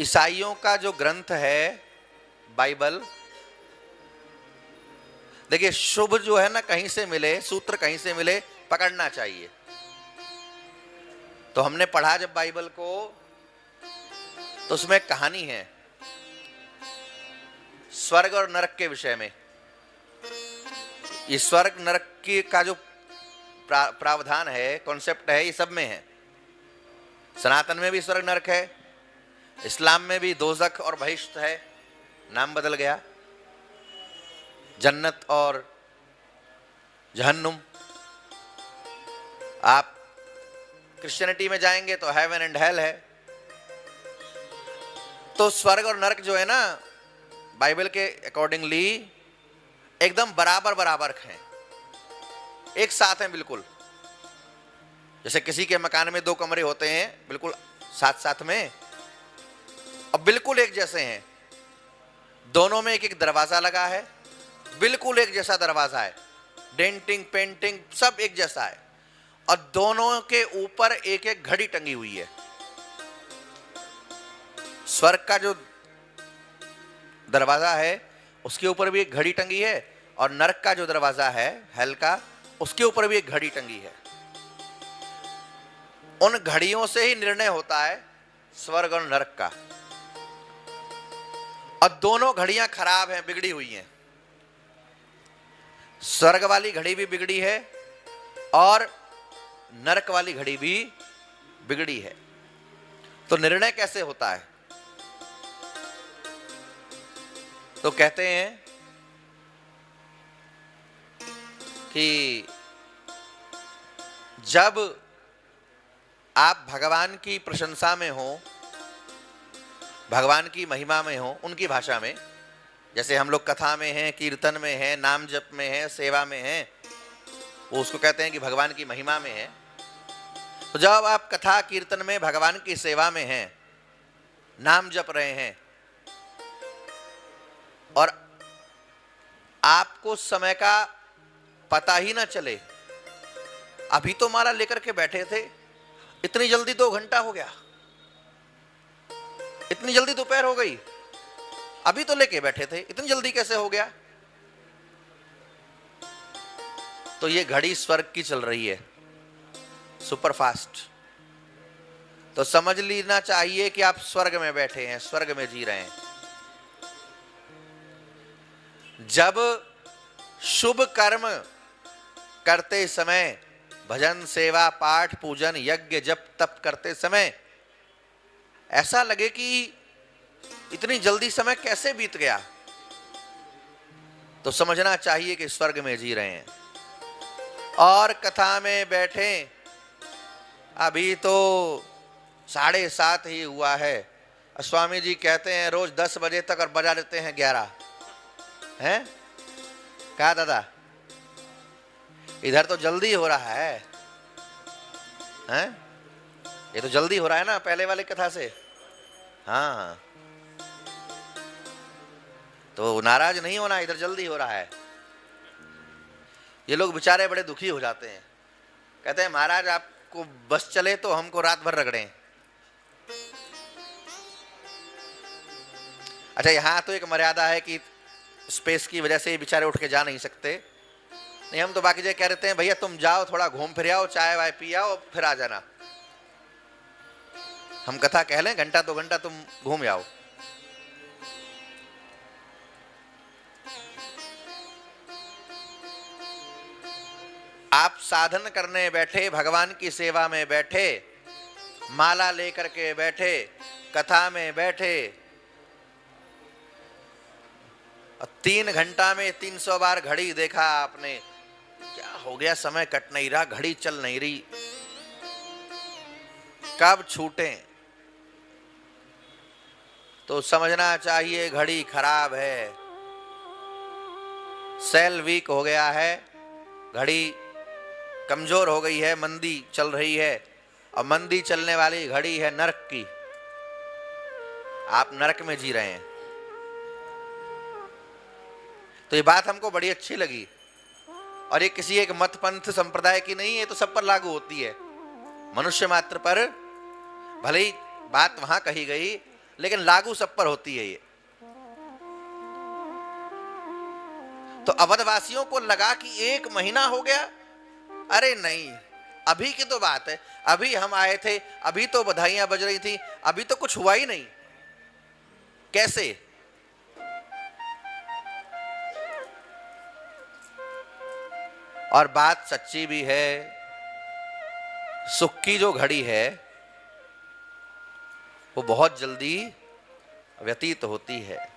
ईसाइयों का जो ग्रंथ है बाइबल, देखिए शुभ जो है ना कहीं से मिले, सूत्र कहीं से मिले, पकड़ना चाहिए। तो हमने पढ़ा जब बाइबल को, तो उसमें कहानी है स्वर्ग और नरक के विषय में। ये स्वर्ग नरक की का जो प्रावधान है, कॉन्सेप्ट है, ये सब में है। सनातन में भी स्वर्ग नरक है, इस्लाम में भी दोज़ख और बहिश्त है, नाम बदल गया, जन्नत और जहन्नुम। आप क्रिश्चियनिटी में जाएंगे तो हेवन एंड हेल है। तो स्वर्ग और नरक जो है ना, बाइबल के अकॉर्डिंगली एकदम बराबर बराबर हैं, एक साथ हैं बिल्कुल। जैसे किसी के मकान में 2 कमरे होते हैं बिल्कुल साथ साथ में, और बिल्कुल एक जैसे हैं, दोनों में एक एक दरवाजा लगा है, बिल्कुल एक जैसा दरवाजा है, डेंटिंग पेंटिंग सब एक जैसा है, और दोनों के ऊपर एक एक घड़ी टंगी हुई है। स्वर्ग का जो दरवाजा है उसके ऊपर भी एक घड़ी टंगी है, और नरक का जो दरवाजा है हेल का, उसके ऊपर भी एक घड़ी टंगी है। उन घड़ियों से ही निर्णय होता है स्वर्ग और नरक का, और दोनों घड़ियां खराब हैं, बिगड़ी हुई हैं। स्वर्ग वाली घड़ी भी बिगड़ी है और नरक वाली घड़ी भी बिगड़ी है। तो निर्णय कैसे होता है? तो कहते हैं कि जब आप भगवान की प्रशंसा में हो, भगवान की महिमा में हो, उनकी भाषा में, जैसे हम लोग कथा में हैं, कीर्तन में हैं, नाम जप में हैं, सेवा में हैं, वो उसको कहते हैं कि भगवान की महिमा में है। तो जब आप कथा कीर्तन में भगवान की सेवा में हैं, नाम जप रहे हैं, और आपको समय का पता ही ना चले, अभी तो माला लेकर के बैठे थे, इतनी जल्दी 2 घंटा हो गया, इतनी जल्दी दोपहर हो गई, अभी तो लेके बैठे थे, इतनी जल्दी कैसे हो गया? तो ये घड़ी स्वर्ग की चल रही है, सुपर फास्ट। तो समझ लेना चाहिए कि आप स्वर्ग में बैठे हैं, स्वर्ग में जी रहे हैं। जब शुभ कर्म करते समय, भजन सेवा पाठ पूजन यज्ञ जप तप करते समय ऐसा लगे कि इतनी जल्दी समय कैसे बीत गया, तो समझना चाहिए कि स्वर्ग में जी रहे हैं। और कथा में बैठे, अभी तो 7:30 ही हुआ है, स्वामी जी कहते हैं रोज 10 बजे तक और बजा देते हैं 11, हैं? कहा दादा, इधर तो जल्दी हो रहा है, हैं? ये तो जल्दी हो रहा है ना पहले वाले कथा से। हाँ, तो नाराज नहीं होना, इधर जल्दी हो रहा है। ये लोग बेचारे बड़े दुखी हो जाते हैं, कहते हैं महाराज आपको बस चले तो हमको रात भर रगड़े। अच्छा, यहां तो एक मर्यादा है कि स्पेस की वजह से ये बेचारे उठ के जा नहीं सकते, नहीं हम तो बाकी जगह कह देते हैं भैया तुम जाओ, थोड़ा घूम फिर आओ, चाय वाय पी आओ, फिर आ जाना। हम कथा कह लें, 1-2 घंटा तुम घूम आओ। आप साधन करने बैठे, भगवान की सेवा में बैठे, माला लेकर के बैठे, कथा में बैठे, 3 घंटा में 300 बार घड़ी देखा आपने, क्या हो गया, समय कट नहीं रहा, घड़ी चल नहीं रही, कब छूटे? तो समझना चाहिए घड़ी खराब है, सेल वीक हो गया है, घड़ी कमजोर हो गई है, मंदी चल रही है, और मंदी चलने वाली घड़ी है नरक की। आप नरक में जी रहे हैं। तो ये बात हमको बड़ी अच्छी लगी, और ये किसी एक मत पंथ संप्रदाय की नहीं है, तो सब पर लागू होती है, मनुष्य मात्र पर। भले ही बात वहां कही गई लेकिन लागू सब पर होती है ये। तो अवधवासियों को लगा कि 1 महीना हो गया। अरे नहीं, अभी की तो बात है, अभी हम आए थे, अभी तो बधाइयां बज रही थी, अभी तो कुछ हुआ ही नहीं। कैसे? और बात सच्ची भी है, सुख की जो घड़ी है वो बहुत जल्दी व्यतीत होती है।